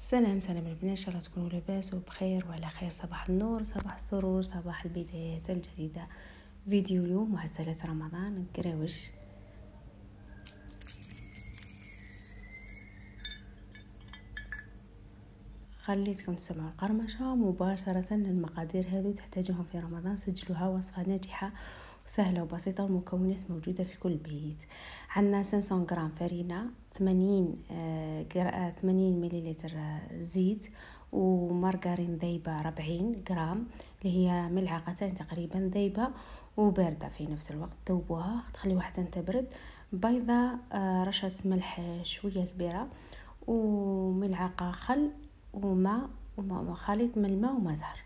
سلام البنات، ان شاء الله تكونوا لاباس وبخير وعلى خير. صباح النور، صباح السرور، صباح البدايات الجديده. فيديو اليوم معسلات رمضان نقراوش. خليتكم تسمعوا القرمشه مباشره. المقادير هذو تحتاجوهم في رمضان، سجلوها. وصفه ناجحه وسهله وبسيطه، والمكونات موجوده في كل بيت. عندنا 500 غرام فرينه، 80 مليلتر زيت، ومارغرين ذايبه 40 غرام اللي هي ملعقتين تقريبا ذايبه وبارده في نفس الوقت. ذوبوها، تخليوها حتى تبرد. بيضه، رشه ملح شويه كبيره، وملعقه خل وماء خليط من الماء وما زهر.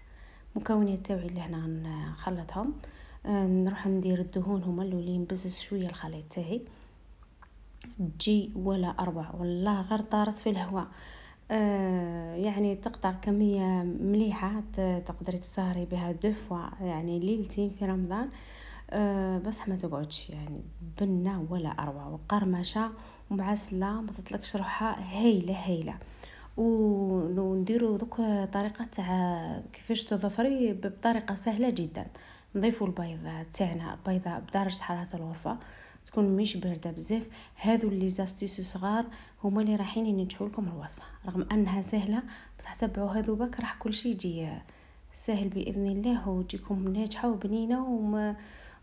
مكونات تاوعي اللي هنا نخلطهم. نروح ندير الدهون هما الاولين، بزز شويه الخليط تاعي تجي ولا اروع والله، غير طارت في الهواء. يعني تقطع كميه مليحه تقدري تسهري بها دفوا، يعني ليلتين في رمضان. بس ما تقعدش يعني بنه ولا اروع، وقرمشه ومعسله ما تطلقش روحها، هايله. ونديروا دوك طريقه تاع كيفاش تظفري بطريقه سهله جدا. نضيفوا البيض تاعنا، بيضه بدرجه حراره الغرفه، تكون مش بارده بزاف. هذو اللي زاستيس صغار هما اللي رايحين ينجحوا لكم الوصفه، رغم انها سهله، بصح تبعوا هذو بك راح كل شيء يجي سهل باذن الله، وتجيكم ناجحه وبنينه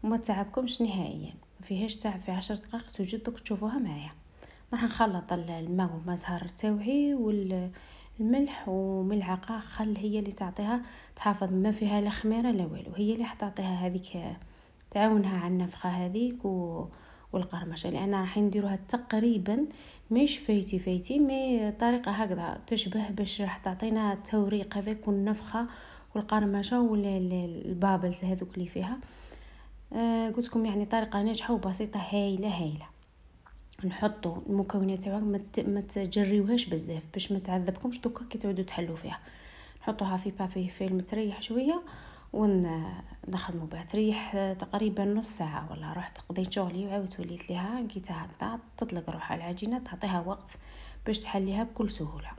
وما تعبكمش نهائيا. ما فيهاش تعب، في 10 دقائق توجد تشوفوها معايا. راح نخلط الماء والمزهر تاوعي والملح وملعقه خل، هي اللي تعطيها تحافظ، ما فيها لا خميره لا والو، هي اللي حتعطيها هذيك، تعاونها على النفخه هذيك والقرمشه. لان راح نديروها تقريبا مش فايتي مي طريقه هكذا تشبه، باش راح تعطينا التوريق هذاك والنفخه والقرمشه والبابلز هذوك اللي فيها. قلت لكم يعني طريقه ناجحه وبسيطه هايله. نحطوا المكونات تاعها، ما تجريوهاش بزاف باش ما تعذبكمش دوكا كي تعودوا تحلوا فيها. نحطوها في بابي فيلم تريح شويه، ونخدموا بها تريح تقريبا نص ساعه. ولا رحت قضيت شغلي وعاودت وليت لها، لقيتها هكذا تطلق روحها العجينه، تعطيها وقت باش تحليها بكل سهوله.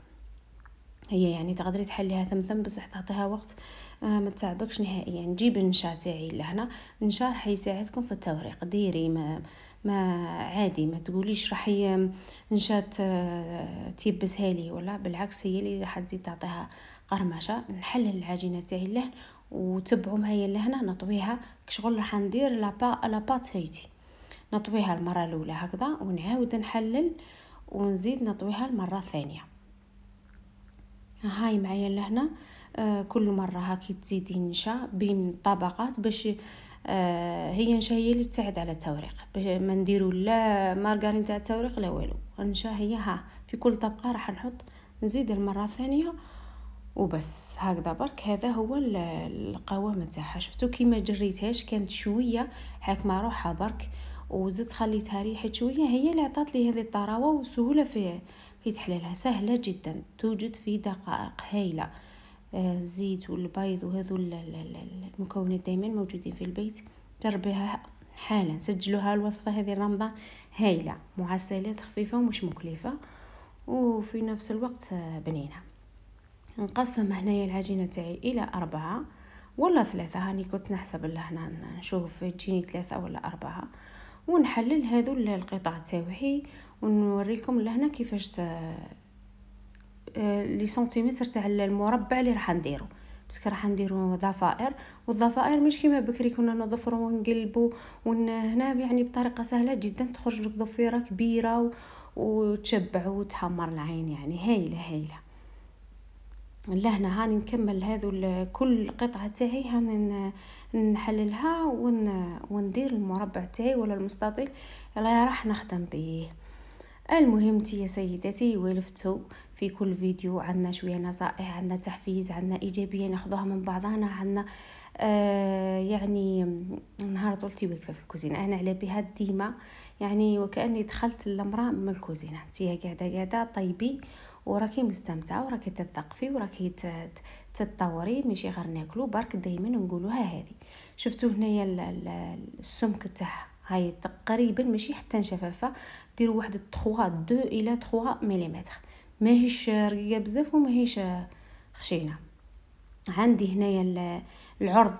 هي يعني تقدري تحليها ثمثم، بصح تعطيها وقت، ما تعبكش نهائيا. نجيب النشا تاعي لهنا، النشا راح يساعدكم في التوريق. ديري ما عادي، ما تقوليش راح نشا تيبسها لي، ولا بالعكس هي اللي راح تزيد تعطيها قرمشه. نحلل العجينه تاعي اللهن، وتبعوا معايا لهنا نطويها كشغل. راح ندير لاباط فايتي، نطويها المره الاولى هكذا، ونعاود نحلل ونزيد نطويها المره الثانيه. هاي معايا لهنا. كل مره هاكي تزيدي نشا بين طبقات، باش هي نشا هي اللي تساعد على التوريق، ما نديروا لا مارغرين تاع التوريق لا والو. النشا هي في كل طبقه راح نحط، نزيد المره الثانيه وبس هكذا برك. هذا هو القوام تاعها. شفتوا كيما جريتهاش كانت شويه حاكمه روحها برك، وزدت خليتها ريحت شويه، هي اللي عطات لي هذه الطراوه وسهوله في تحليلها. سهله جدا، توجد في دقائق هايله. الزيت والبيض وهذو المكونات دائما موجودين في البيت. جربيها حالا، سجلوها الوصفه هذه رمضان، هايله. معسلات خفيفه ومش مكلفه، وفي نفس الوقت بنينه. نقسم هنايا العجينه تاعي الى 4 ولا 3، هاني كنت نحسب لهنا نشوف تجيني 3 ولا 4. ونحلل هذو القطع تاوعي، ونوريكم لهنا كيفاش لي سنتيمتر تاع المربع اللي راح نديرو. بس راح نديرو ضفائر، والضفائر مش كيما بكري كنا نضفروا ونقلبوا هنا يعني بطريقه سهله جدا تخرج لك ضفيره كبيره وتشبع وتحمر العين، يعني هايله. لهنا هاني نكمل هذو كل قطعه تاعي، هاني نحللها وندير المربع تاعي ولا المستطيل اللي راح نخدم به. المهم يا سيداتي، ولفتوا في كل فيديو عندنا شويه نصائح، عندنا تحفيز، عندنا ايجابيه ناخذها من بعضنا، عندنا يعني نهار طولتي واقفه في الكوزينه انا على بها ديما، يعني وكاني دخلت المراه من الكوزينه. انتي قاعده طيبي وراكي مستمتعه وراكي تثقفي وراكي تتطوري، ماشي غير ناكلو برك. دائما نقولوها هذه. شفتوا هنايا السمك تاعها هاي تقريبا ماشي حتى شفافه، ديروا واحد 2 الى 3 ملم، ماهيش رقيقه بزاف وماهيش خشينه. عندي هنايا العرض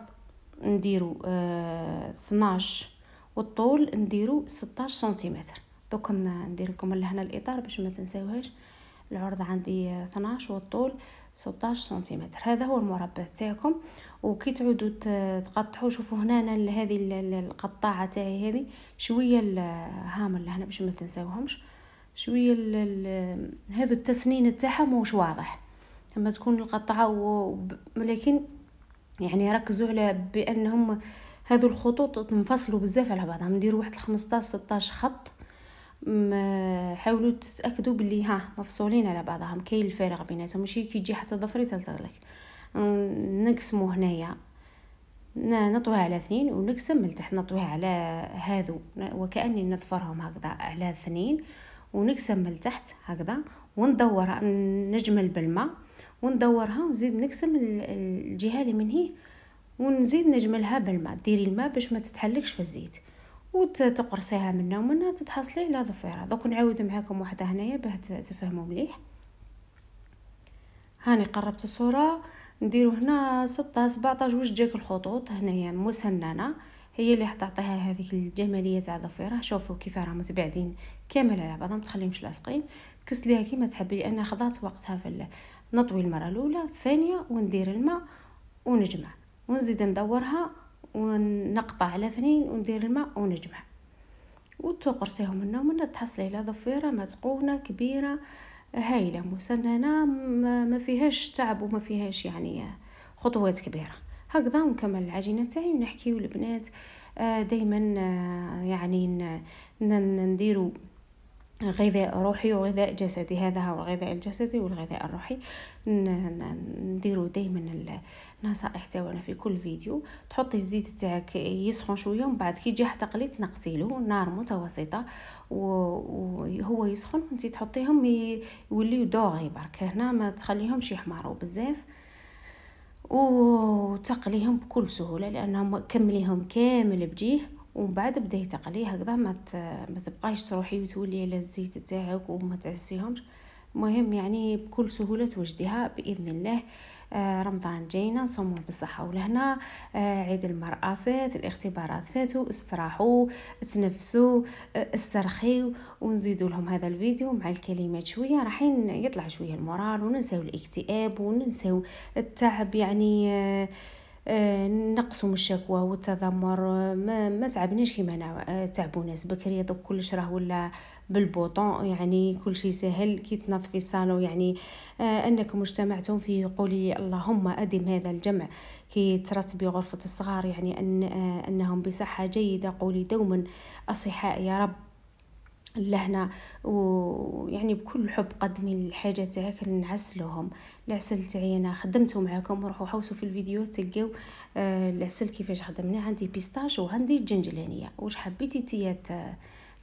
نديرو 12 والطول نديرو 16 سنتيمتر. دوك ندير لكم لهنا الاطار باش ما تنساوهاش. العرض عندي 12 والطول 16 سنتيمتر. هذا هو المربع تاعكم. وكي تعودوا تقطعوا شوفوا هنا أنا هذه القطاعه تاعي هذه شويه هامل لهنا باش ما تنساوهمش شويه هذا التسنين تاعها موش واضح لما تكون القطعه ولكن يعني ركزوا على بانهم هذو الخطوط تنفصلوا بزاف على بعضهم. نديروا واحد 15 16 خط. حاولوا تتاكدوا باللي مفصولين على بعضهم كاين الفارق بيناتهم ماشي كي تجي حتى ضفري تلصق لك. نقسموا هنايا نطويها على 2 ونقسم من تحت نطويها على هذو وكاني نضفرهم هكذا على 2 ونقسم من تحت هكذا وندورها نجمل بالماء وندورها ونزيد نقسم الجهه اللي من هي ونزيد نجملها بالماء. ديري الماء باش ما تتحلقش في الزيت وتقرصيها منها ومنها تتحصلي على ضفيره. دوك نعاود معكم واحده هنايا باه تفهموا مليح. هاني قربت الصوره. نديرو هنا 16 17 واش جاك الخطوط هنايا مسننه هي اللي حتعطيها هذيك الجماليه تاع الضفيره. شوفوا كيف راهم متباعدين كامل على بعضهم تخليهمش لاصقين. تكسليها كيما تحبي لان خضات وقتها في نطوي المره الاولى الثانيه وندير الماء ونجمع ونزيد ندورها ونقطع على 2 وندير الماء ونجمع وتقرصيهم منه ومن تحصلي على ضفيره متقونه كبيره هايله مسننه ما فيهاش تعب وما فيهاش يعني خطوات كبيره. هكذا نكمل العجينه تاعي ونحكيو البنات دائما يعني نديروا غذاء روحي وغذاء جسدي. هذا هو الغذاء الجسدي والغذاء الروحي. نديروا دائما النصائح تاعنا في كل فيديو. تحطي الزيت تاعك يسخن شويه ومن بعد كي يجي تقلي تنقصيله نار متوسطه وهو يسخن وانت تحطيهم يوليو دوغي برك. هنا ما تخليهمش يحمروا بزاف وتقليهم بكل سهوله لانهم كمليهم كامل بجيه ومن بعد بداي تقلي هكذا ما تبقايش تروحي وتولي على الزيت تاعك وما تعسيهمش. مهم يعني بكل سهوله توجديها باذن الله. رمضان جاينا نصوموا بالصحه والهنا. عيد المراه فات الاختبارات فاتوا استراحوا تنفسوا استرخيوا ونزيدوا لهم هذا الفيديو مع الكلمات شويه راحين يطلع شويه المورال وننساو الاكتئاب وننساو التعب يعني نقصوا من الشكوى والتذمر. ما تعبناش كيما تعبوا ناس بكري. دوك كلش راه ولا بالبوطون يعني كل شيء سهل كي تنظفي الصالون يعني انكم اجتمعتم فيه. قولي اللهم ادم هذا الجمع كي ترتبي غرفه الصغار يعني انهم بصحه جيده. قولي دوما اصحاء يا رب لهنا ويعني بكل حب قدمي الحاجه تاعك نعسلوهم. العسل تاعي انا خدمته معكم روحوا حوسوا في الفيديو تلقاو العسل كيفاش خدمناه. عندي بيستاش وعندي جنجلانيه واش حبيتي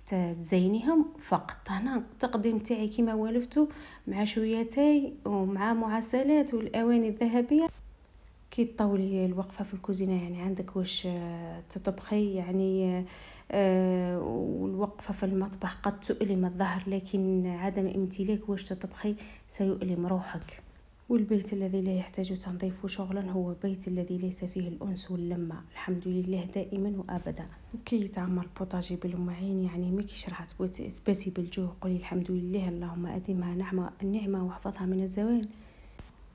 تزينيهم فقط. هنا التقديم تاعي كيما والفتو مع شويه تاي ومع معسلات والاواني الذهبيه. كي تطولي الوقفه في الكوزينه يعني عندك واش تطبخي يعني والوقفه في المطبخ قد تؤلم الظهر لكن عدم امتلاك واش تطبخي سيؤلم روحك. والبيت الذي لا يحتاج تنظيف شغلا هو بيت الذي ليس فيه الأنس واللمة. الحمد لله دائما وأبدا. وكي يتعمر بوطاجي بالمعين يعني ما كيش راح تباتي بالجوع قولي الحمد لله اللهم أدمها النعمة واحفظها من الزوال.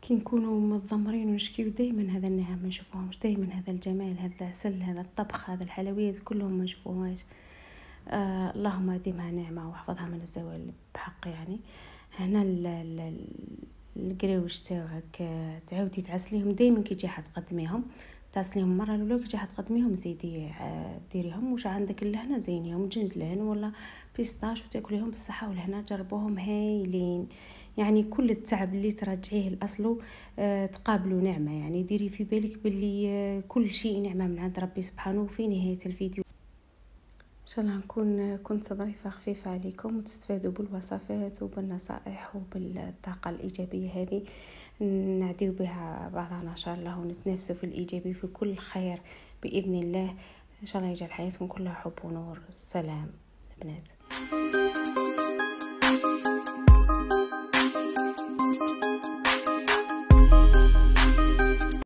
كي نكونوا متضمرين ونشكيو دائما هذا النعم ما نشوفوهمش. دائما هذا الجمال هذا العسل هذا الطبخ هذا الحلويات كلهم ما نشوفوهاش. اللهم أدمها نعمة واحفظها من الزوال بحق يعني. هنا القراوش تاعك تعاودي تعسليهم دائما كي تجي تقدميهم تعسليهم مره الاولى كي تجي تقدميهم زيدي ديريهم واش عندك لهنا زينيهم جنجلان ولا بيستاش وتاكليهم بالصحه والهنا. جربوهم هايلين يعني كل التعب اللي ترجعيه لاصله تقابلوا نعمه يعني. ديري في بالك باللي كل شيء نعمه من عند ربي سبحانه. في نهايه الفيديو ان شاء الله كنت ظريفه خفيفه عليكم وتستفادوا بالوصفات وبالنصائح وبالطاقه الايجابيه هذه نعديو بها بعضنا ان شاء الله ونتنافسوا في الايجابي في كل خير باذن الله. ان شاء الله يجعل حياتكم كلها حب ونور. سلام بنات.